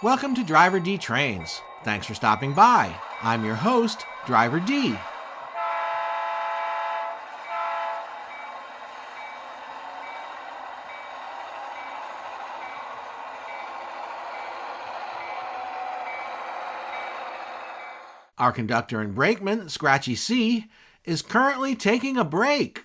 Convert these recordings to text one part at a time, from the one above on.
Welcome to DriverDTrains. Thanks for stopping by. I'm your host, DriverD. Our conductor and brakeman, Scratchy-C, is currently taking a break.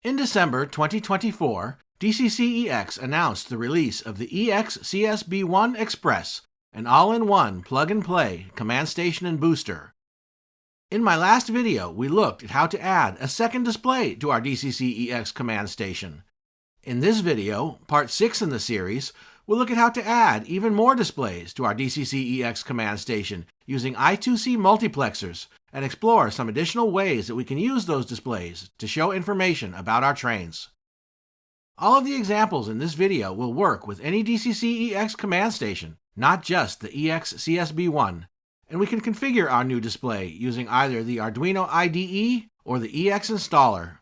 In December 2024, DCC-EX announced the release of the EX-CSB1 Express, an all-in-one plug-and-play command station and booster. In my last video, we looked at how to add a second display to our DCC-EX command station. In this video, part 6 in the series, we'll look at how to add even more displays to our DCC-EX command station using I2C Multiplexers and explore some additional ways that we can use those displays to show information about our trains. All of the examples in this video will work with any DCC-EX command station, not just the EX-CSB1, and we can configure our new display using either the Arduino IDE or the EX installer.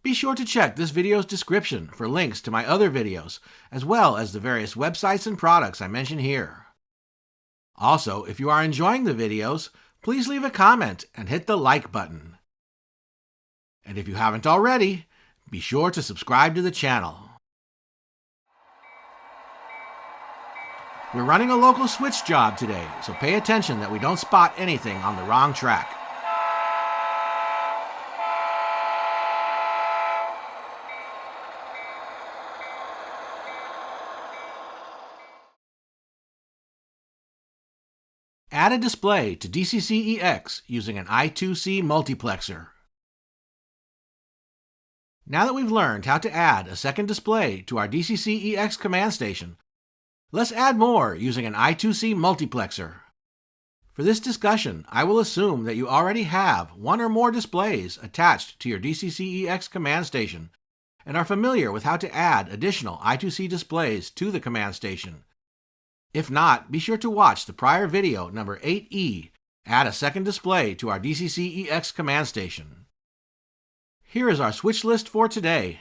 Be sure to check this video's description for links to my other videos, as well as the various websites and products I mention here. Also, if you are enjoying the videos, please leave a comment and hit the like button. And if you haven't already, be sure to subscribe to the channel. We're running a local switch job today, so pay attention that we don't spot anything on the wrong track. Add a display to DCC-EX using an I2C Multiplexer. Now that we've learned how to add a second display to our DCC-EX command station, let's add more using an I2C Multiplexer. For this discussion, I will assume that you already have one or more displays attached to your DCC-EX command station and are familiar with how to add additional I2C displays to the command station. If not, be sure to watch the prior video number 8E, Add a second display to our DCC-EX command station. Here is our switch list for today.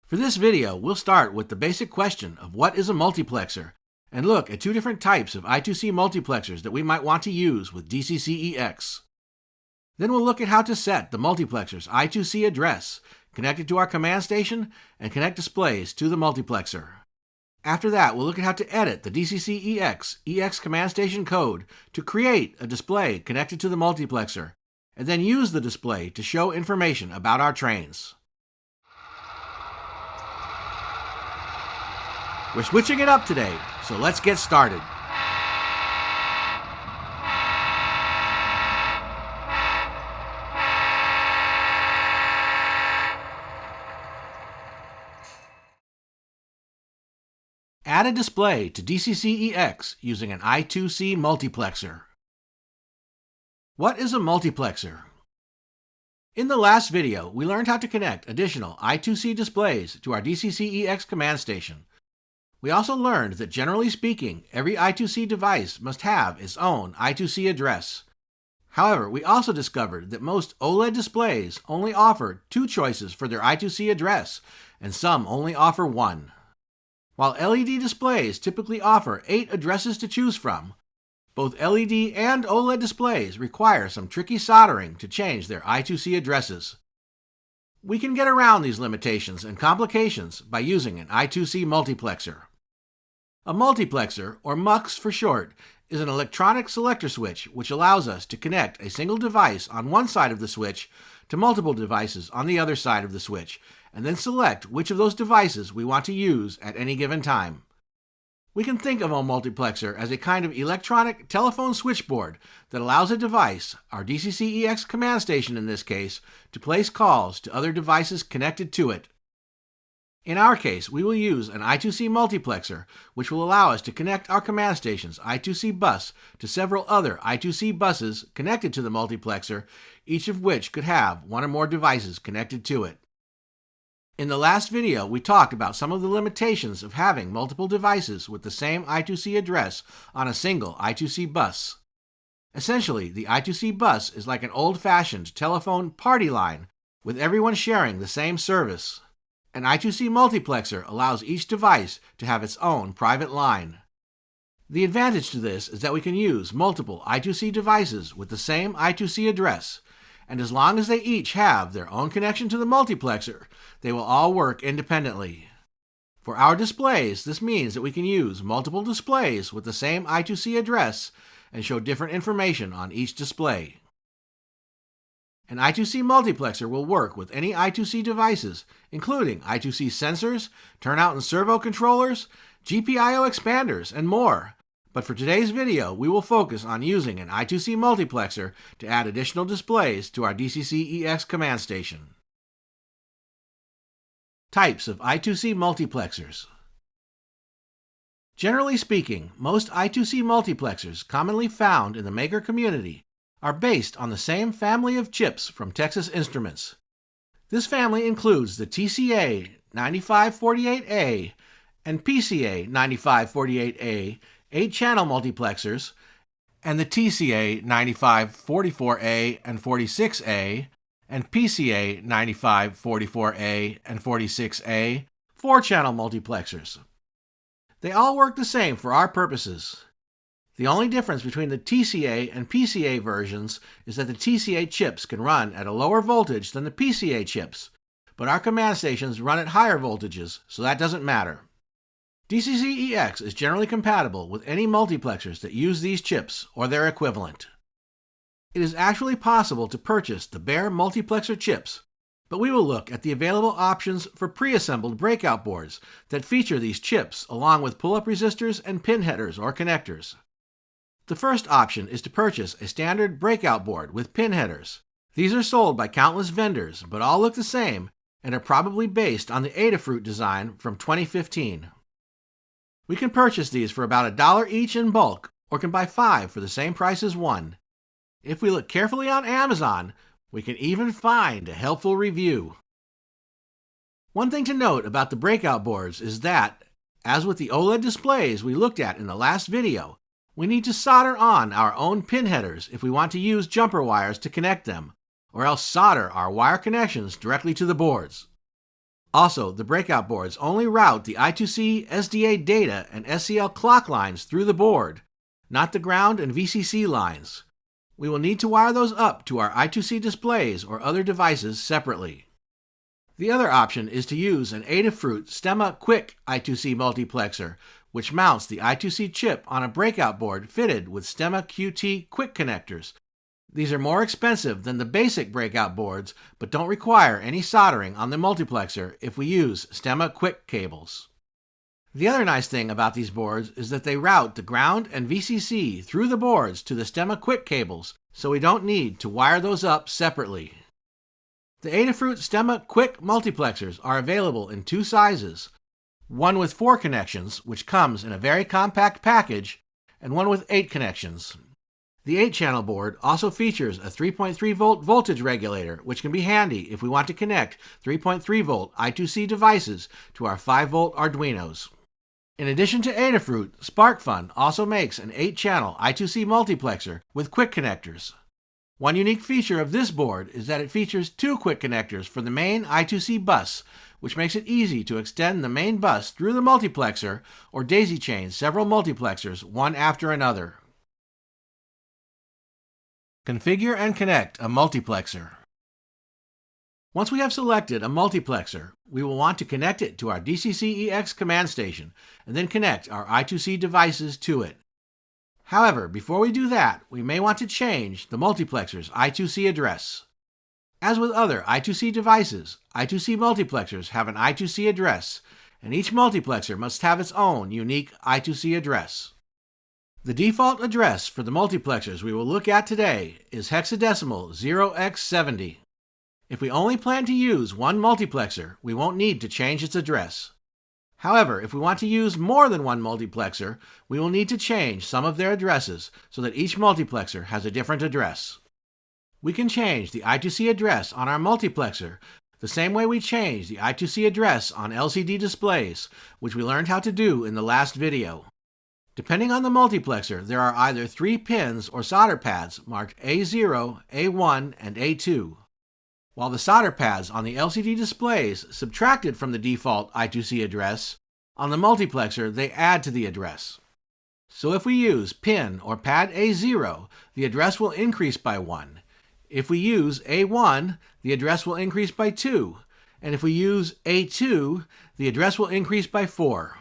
For this video, we'll start with the basic question of what is a multiplexer, and look at two different types of I2C multiplexers that we might want to use with DCC-EX. Then we'll look at how to set the multiplexer's I2C address, connect it to our command station, and connect displays to the multiplexer. After that, we'll look at how to edit the DCC-EX EX command station code to create a display connected to the multiplexer, and then use the display to show information about our trains. We're switching it up today, so let's get started. Add a display to DCC-EX using an I2C Multiplexer. What is a multiplexer? In the last video, we learned how to connect additional I2C displays to our DCC-EX command station. We also learned that generally speaking, every I2C device must have its own I2C address. However, we also discovered that most OLED displays only offer two choices for their I2C address, and some only offer one. While LED displays typically offer 8 addresses to choose from, both LED and OLED displays require some tricky soldering to change their I2C addresses. We can get around these limitations and complications by using an I2C multiplexer. A multiplexer, or MUX for short, is an electronic selector switch which allows us to connect a single device on one side of the switch to multiple devices on the other side of the switch, and then select which of those devices we want to use at any given time. We can think of a multiplexer as a kind of electronic telephone switchboard that allows a device, our DCC-EX command station in this case, to place calls to other devices connected to it. In our case, we will use an I2C multiplexer, which will allow us to connect our command station's I2C bus to several other I2C buses connected to the multiplexer, each of which could have one or more devices connected to it. In the last video, we talked about some of the limitations of having multiple devices with the same I2C address on a single I2C bus. Essentially, the I2C bus is like an old-fashioned telephone party line, with everyone sharing the same service. An I2C multiplexer allows each device to have its own private line. The advantage to this is that we can use multiple I2C devices with the same I2C address, and as long as they each have their own connection to the multiplexer, they will all work independently. For our displays, this means that we can use multiple displays with the same I2C address and show different information on each display. An I2C multiplexer will work with any I2C devices, including I2C sensors, turnout and servo controllers, GPIO expanders, and more. But for today's video, we will focus on using an I2C multiplexer to add additional displays to our DCC-EX command station. Types of I2C multiplexers. Generally speaking, most I2C multiplexers commonly found in the maker community are based on the same family of chips from Texas Instruments. This family includes the TCA-9548A and PCA-9548A 8-channel multiplexers, and the TCA-9544A and 46A and PCA-9544A and 46A 4-channel multiplexers. They all work the same for our purposes. The only difference between the TCA and PCA versions is that the TCA chips can run at a lower voltage than the PCA chips, but our command stations run at higher voltages, so that doesn't matter. DCC-EX is generally compatible with any multiplexers that use these chips or their equivalent. It is actually possible to purchase the bare multiplexer chips, but we will look at the available options for pre-assembled breakout boards that feature these chips along with pull-up resistors and pin headers or connectors. The first option is to purchase a standard breakout board with pin headers. These are sold by countless vendors, but all look the same and are probably based on the Adafruit design from 2015. We can purchase these for about $1 each in bulk, or can buy 5 for the same price as one. If we look carefully on Amazon, we can even find a helpful review. One thing to note about the breakout boards is that, as with the OLED displays we looked at in the last video, we need to solder on our own pin headers if we want to use jumper wires to connect them, or else solder our wire connections directly to the boards. Also, the breakout boards only route the I2C SDA data and SCL clock lines through the board, not the ground and VCC lines. We will need to wire those up to our I2C displays or other devices separately. The other option is to use an Adafruit Stemma Quick I2C multiplexer, which mounts the I2C chip on a breakout board fitted with Stemma QT quick connectors. These are more expensive than the basic breakout boards, but don't require any soldering on the multiplexer if we use Stemma Quick cables. The other nice thing about these boards is that they route the ground and VCC through the boards to the Stemma Quick cables, so we don't need to wire those up separately. The Adafruit Stemma Quick multiplexers are available in 2 sizes, one with 4 connections, which comes in a very compact package, and one with 8 connections. The 8-channel board also features a 3.3 volt voltage regulator, which can be handy if we want to connect 3.3 volt I2C devices to our 5 volt Arduinos. In addition to Adafruit, SparkFun also makes an 8-channel I2C multiplexer with quick connectors. One unique feature of this board is that it features 2 quick connectors for the main I2C bus, which makes it easy to extend the main bus through the multiplexer or daisy chain several multiplexers one after another. Configure and connect a multiplexer. Once we have selected a multiplexer, we will want to connect it to our DCC-EX command station and then connect our I2C devices to it. However, before we do that, we may want to change the multiplexer's I2C address. As with other I2C devices, I2C multiplexers have an I2C address, and each multiplexer must have its own unique I2C address. The default address for the multiplexers we will look at today is hexadecimal 0x70. If we only plan to use one multiplexer, we won't need to change its address. However, if we want to use more than one multiplexer, we will need to change some of their addresses so that each multiplexer has a different address. We can change the I2C address on our multiplexer the same way we change the I2C address on LCD displays, which we learned how to do in the last video. Depending on the multiplexer, there are either 3 pins or solder pads marked A0, A1, and A2. while the solder pads on the LCD displays subtracted from the default I2C address, on the multiplexer they add to the address. So if we use pin or pad A0, the address will increase by 1. If we use A1, the address will increase by 2. And if we use A2, the address will increase by 4.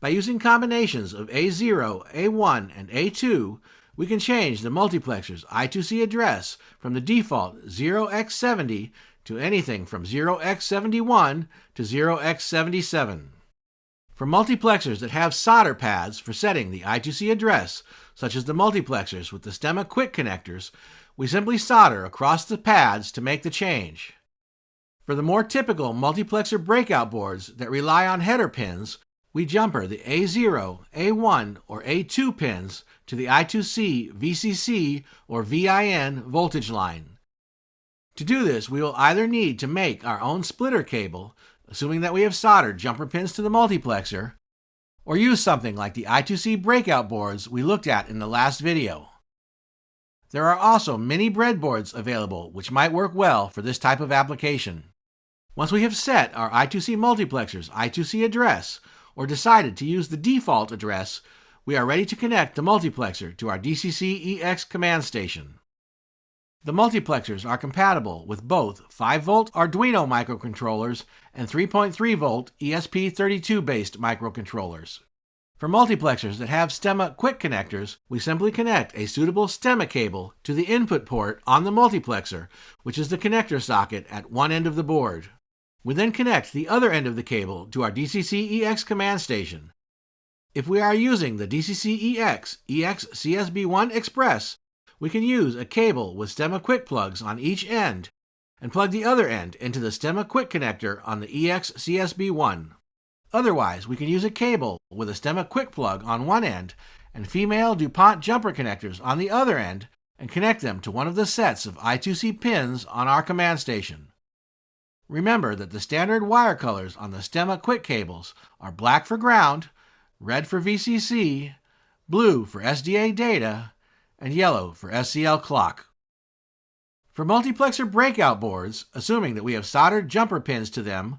By using combinations of A0, A1, and A2, we can change the multiplexer's I2C address from the default 0x70 to anything from 0x71 to 0x77. For multiplexers that have solder pads for setting the I2C address, such as the multiplexers with the stemma quick connectors, we simply solder across the pads to make the change. For the more typical multiplexer breakout boards that rely on header pins, we jumper the A0, A1, or A2 pins to the I2C, VCC, or VIN voltage line. To do this, we will either need to make our own splitter cable, assuming that we have soldered jumper pins to the multiplexer, or use something like the I2C breakout boards we looked at in the last video. There are also mini breadboards available which might work well for this type of application. Once we have set our I2C multiplexer's I2C address, or decided to use the default address, we are ready to connect the multiplexer to our DCC-EX command station. The multiplexers are compatible with both 5-volt Arduino microcontrollers and 3.3-volt ESP32-based microcontrollers. For multiplexers that have stemma quick connectors, we simply connect a suitable stemma cable to the input port on the multiplexer, which is the connector socket at one end of the board. We then connect the other end of the cable to our DCC-EX command station. If we are using the DCC-EX EX-CSB1 Express, we can use a cable with stemma quick plugs on each end and plug the other end into the stemma quick connector on the EX-CSB1. Otherwise, we can use a cable with a stemma quick plug on one end and female DuPont jumper connectors on the other end and connect them to one of the sets of I2C pins on our command station. Remember that the standard wire colors on the stemma quick cables are black for ground, red for VCC, blue for SDA data, and yellow for SCL clock. For multiplexer breakout boards, assuming that we have soldered jumper pins to them,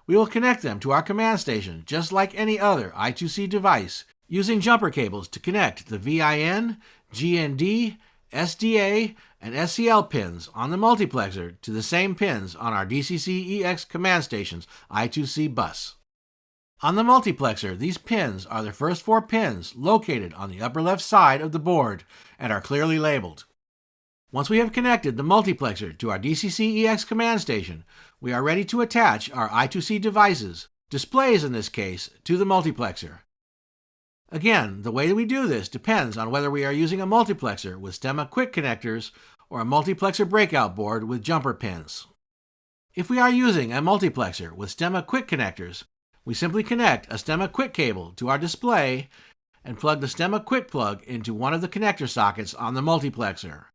we will connect them to our command station just like any other I2C device, using jumper cables to connect the VIN, GND, SDA, and SCL pins on the multiplexer to the same pins on our DCC-EX command station's I2C bus. On the multiplexer, these pins are the first 4 pins located on the upper left side of the board and are clearly labeled. Once we have connected the multiplexer to our DCC-EX command station, we are ready to attach our I2C devices, displays in this case, to the multiplexer. Again, the way that we do this depends on whether we are using a multiplexer with stemma quick connectors or a multiplexer breakout board with jumper pins. If we are using a multiplexer with stemma quick connectors, we simply connect a stemma quick cable to our display and plug the stemma quick plug into one of the connector sockets on the multiplexer.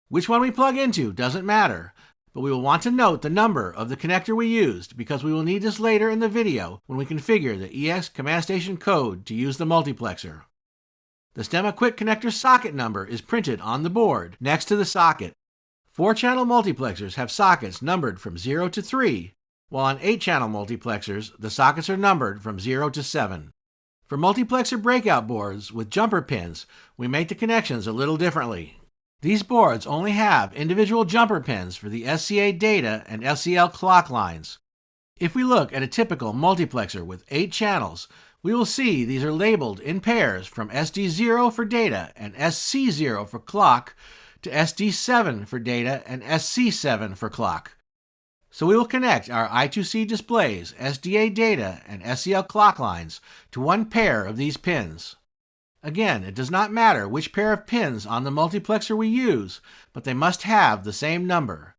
Which one we plug into doesn't matter, but we will want to note the number of the connector we used because we will need this later in the video when we configure the EX command station code to use the multiplexer. The stemma quick connector socket number is printed on the board next to the socket. 4-channel multiplexers have sockets numbered from 0 to 3, while on 8-channel multiplexers, the sockets are numbered from 0 to 7. For multiplexer breakout boards with jumper pins, we make the connections a little differently. These boards only have individual jumper pins for the SCA data and SCL clock lines. If we look at a typical multiplexer with 8 channels, we will see these are labeled in pairs from SD0 for data and SC0 for clock to SD7 for data and SC7 for clock. So we will connect our I2C displays, SDA data, and SCL clock lines to one pair of these pins. Again, it does not matter which pair of pins on the multiplexer we use, but they must have the same number.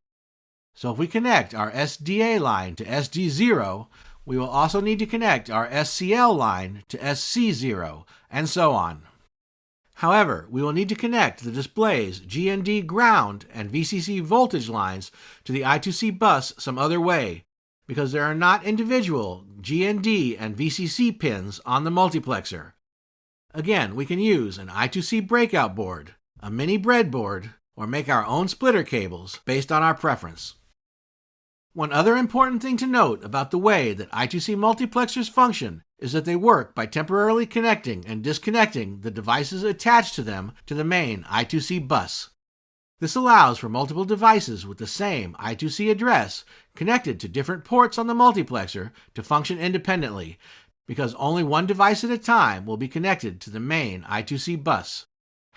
So if we connect our SDA line to SD0, we will also need to connect our SCL line to SC0, and so on. However, we will need to connect the display's GND ground and VCC voltage lines to the I2C bus some other way, because there are not individual GND and VCC pins on the multiplexer. Again, we can use an I2C breakout board, a mini breadboard, or make our own splitter cables based on our preference. One other important thing to note about the way that I2C multiplexers function is that they work by temporarily connecting and disconnecting the devices attached to them to the main I2C bus. This allows for multiple devices with the same I2C address connected to different ports on the multiplexer to function independently, because only one device at a time will be connected to the main I2C bus.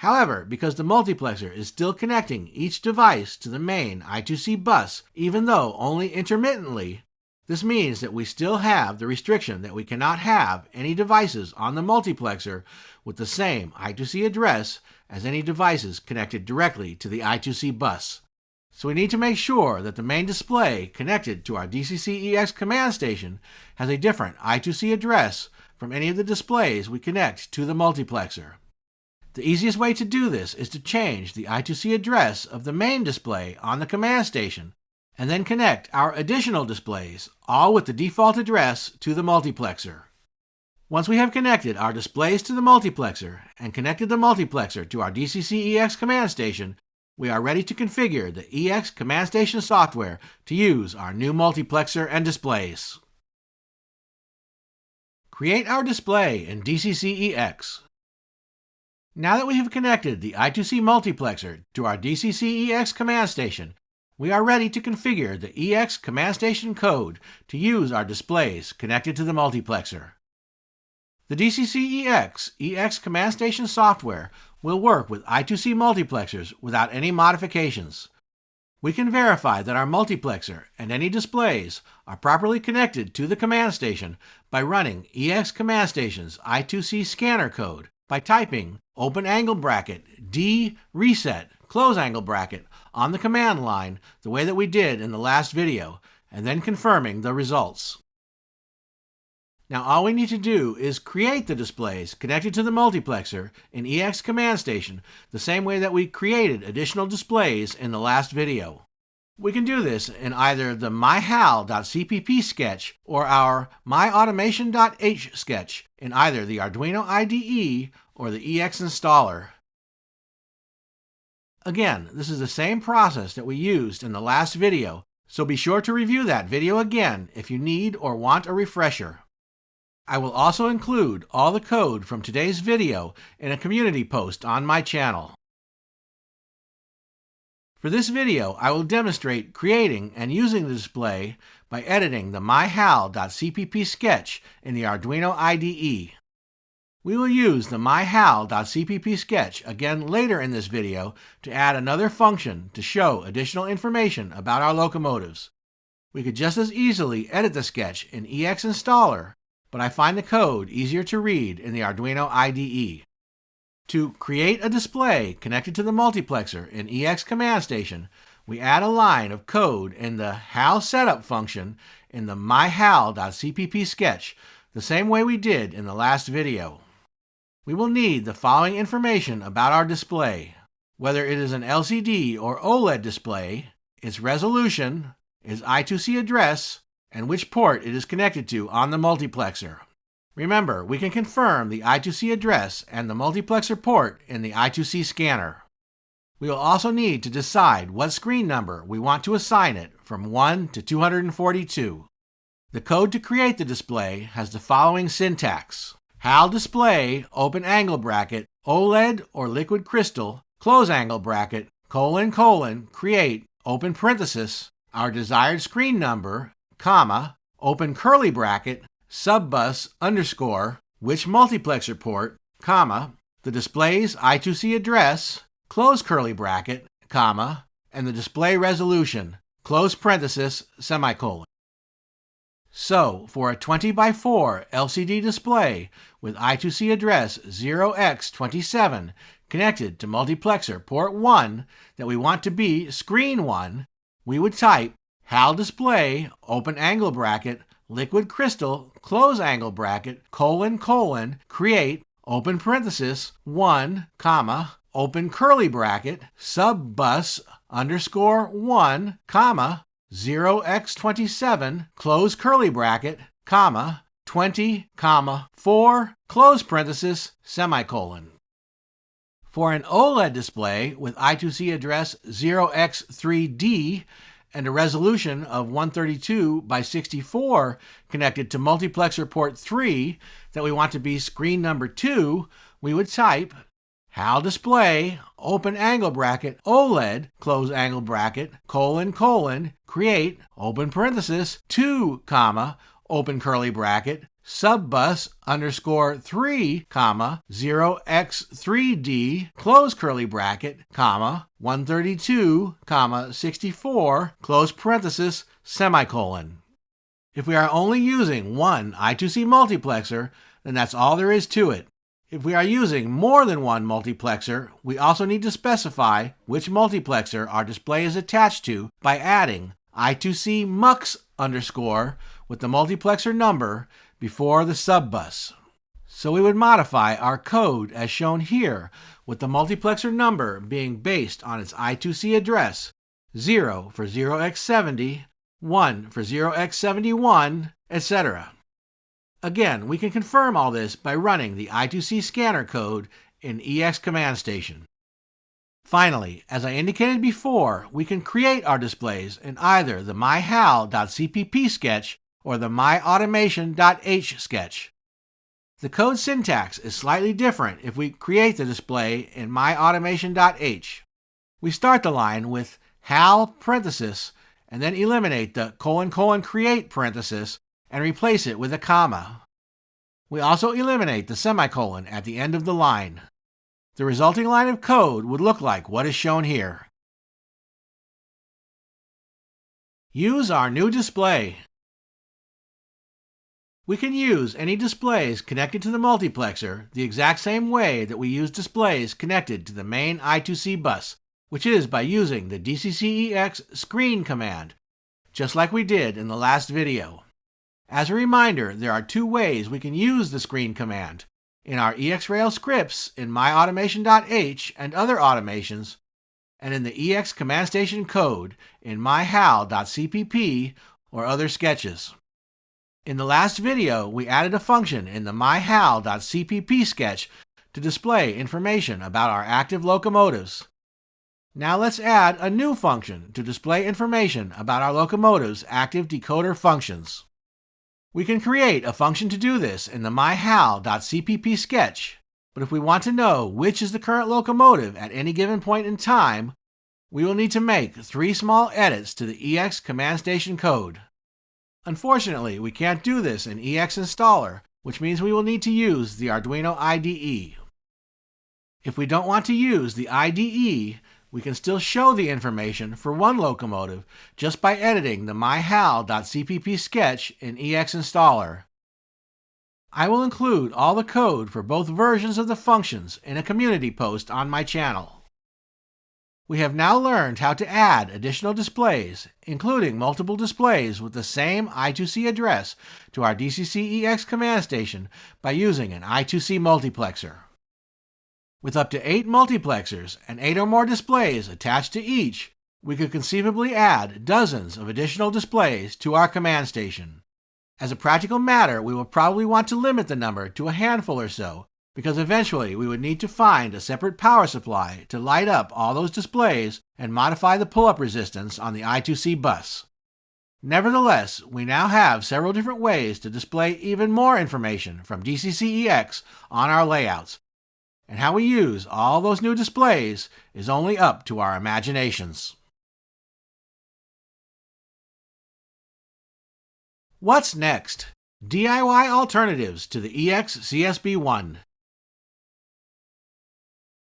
However, because the multiplexer is still connecting each device to the main I2C bus, even though only intermittently, this means that we still have the restriction that we cannot have any devices on the multiplexer with the same I2C address as any devices connected directly to the I2C bus. So we need to make sure that the main display connected to our DCC-EX command station has a different I2C address from any of the displays we connect to the multiplexer. The easiest way to do this is to change the I2C address of the main display on the command station and then connect our additional displays, all with the default address, to the multiplexer. Once we have connected our displays to the multiplexer and connected the multiplexer to our DCC-EX command station, we are ready to configure the EX command station software to use our new multiplexer and displays. Create our display in DCC-EX. Now that we have connected the I2C multiplexer to our DCC-EX command station, we are ready to configure the EX command station code to use our displays connected to the multiplexer. The DCC-EX EX command station software will work with I2C multiplexers without any modifications. We can verify that our multiplexer and any displays are properly connected to the command station by running EX command station's I2C scanner code by typing open angle bracket D reset close angle bracket on the command line the way that we did in the last video, and then confirming the results. Now all we need to do is create the displays connected to the multiplexer in EX command station the same way that we created additional displays in the last video. We can do this in either the myhal.cpp sketch or our myautomation.h sketch in either the Arduino IDE or the EX installer. Again, this is the same process that we used in the last video, so be sure to review that video again if you need or want a refresher. I will also include all the code from today's video in a community post on my channel. For this video, I will demonstrate creating and using the display by editing the myhal.cpp sketch in the Arduino IDE. We will use the myhal.cpp sketch again later in this video to add another function to show additional information about our locomotives. We could just as easily edit the sketch in EX installer, but I find the code easier to read in the Arduino IDE. To create a display connected to the multiplexer in EX command station, we add a line of code in the HAL setup function in the myhal.cpp sketch, the same way we did in the last video. We will need the following information about our display: whether it is an LCD or OLED display, its resolution, its I2C address, and which port it is connected to on the multiplexer. Remember, we can confirm the I2C address and the multiplexer port in the I2C scanner. We will also need to decide what screen number we want to assign it from 1 to 242. The code to create the display has the following syntax: HAL display, open angle bracket, OLED or liquid crystal, close angle bracket, create, open parenthesis, our desired screen number, comma, open curly bracket, subbus underscore, which multiplexer port, comma, the display's I2C address, close curly bracket, comma, and the display resolution, close parenthesis, semicolon. So, for a 20 by 4 LCD display with I2C address 0x27 connected to multiplexer port 1 that we want to be screen 1, we would type HAL display, open angle bracket, liquid crystal, close angle bracket, create, open parenthesis, 1, comma, open curly bracket, subbus underscore 1, comma, 0x27, close curly bracket, comma, 20, comma, 4, close parenthesis, semicolon. For an OLED display with I2C address 0x3D and a resolution of 132 by 64 connected to multiplexer port 3 that we want to be screen number 2, we would type HAL display, open angle bracket, OLED, close angle bracket, colon, create, open parenthesis, 2, comma, open curly bracket, subbus underscore 3, comma, 0x3d, close curly bracket, comma, 132, comma, 64, close parenthesis, semicolon. If we are only using one I2C multiplexer, then that's all there is to it. If we are using more than one multiplexer, we also need to specify which multiplexer our display is attached to by adding I2C mux underscore with the multiplexer number before the subbus. So we would modify our code as shown here, with the multiplexer number being based on its I2C address, 0 for 0x70, 1 for 0x71, etc. Again, we can confirm all this by running the I2C scanner code in EX command station. Finally, as I indicated before, we can create our displays in either the myhal.cpp sketch or the myautomation.h sketch. The code syntax is slightly different if we create the display in myautomation.h. We start the line with HAL parenthesis and then eliminate the create parenthesis and replace it with a comma. We also eliminate the semicolon at the end of the line. The resulting line of code would look like what is shown here. Use our new display. We can use any displays connected to the multiplexer the exact same way that we use displays connected to the main I2C bus, which is by using the DCC-EX screen command, just like we did in the last video. As a reminder, there are two ways we can use the screen command: in our EXRail scripts in myautomation.h and other automations, and in the EX command station code in myhal.cpp or other sketches. In the last video, we added a function in the myhal.cpp sketch to display information about our active locomotives. Now let's add a new function to display information about our locomotive's active decoder functions. We can create a function to do this in the myhal.cpp sketch, but if we want to know which is the current locomotive at any given point in time, we will need to make 3 small edits to the EX command station code. Unfortunately, we can't do this in EX installer, which means we will need to use the Arduino IDE. If we don't want to use the IDE, we can still show the information for one locomotive just by editing the myhal.cpp sketch in EX installer. I will include all the code for both versions of the functions in a community post on my channel. We have now learned how to add additional displays, including multiple displays with the same I2C address, to our DCC-EX command station by using an I2C multiplexer. With up to 8 multiplexers and 8 or more displays attached to each, we could conceivably add dozens of additional displays to our command station. As a practical matter, we will probably want to limit the number to a handful or so, because eventually we would need to find a separate power supply to light up all those displays and modify the pull-up resistance on the I2C bus. Nevertheless, we now have several different ways to display even more information from DCC-EX on our layouts, and how we use all those new displays is only up to our imaginations. What's next? DIY alternatives to the EX-CSB1.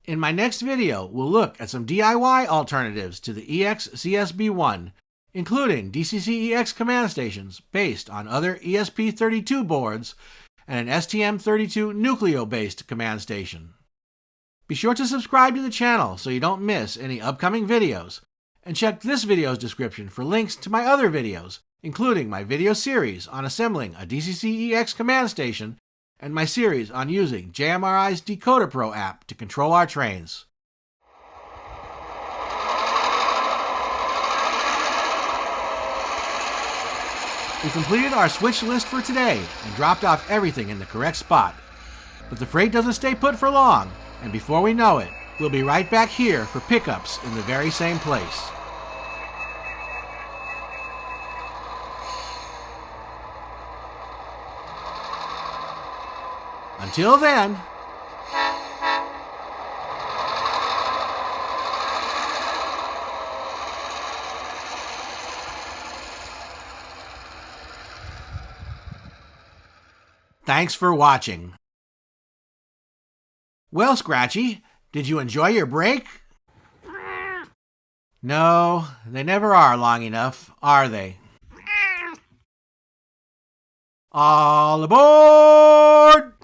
In my next video, we'll look at some DIY alternatives to the EX-CSB1, including DCC-EX command stations based on other ESP32 boards and an STM32 Nucleo-based command station. Be sure to subscribe to the channel so you don't miss any upcoming videos, and check this video's description for links to my other videos, including my video series on assembling a DCC-EX command station and my series on using JMRI's Decoder Pro app to control our trains. We completed our switch list for today and dropped off everything in the correct spot. But the freight doesn't stay put for long, and before we know it, we'll be right back here for pickups in the very same place. Until then, thanks for watching. Well, Scratchy, did you enjoy your break? No, they never are long enough, are they? All aboard!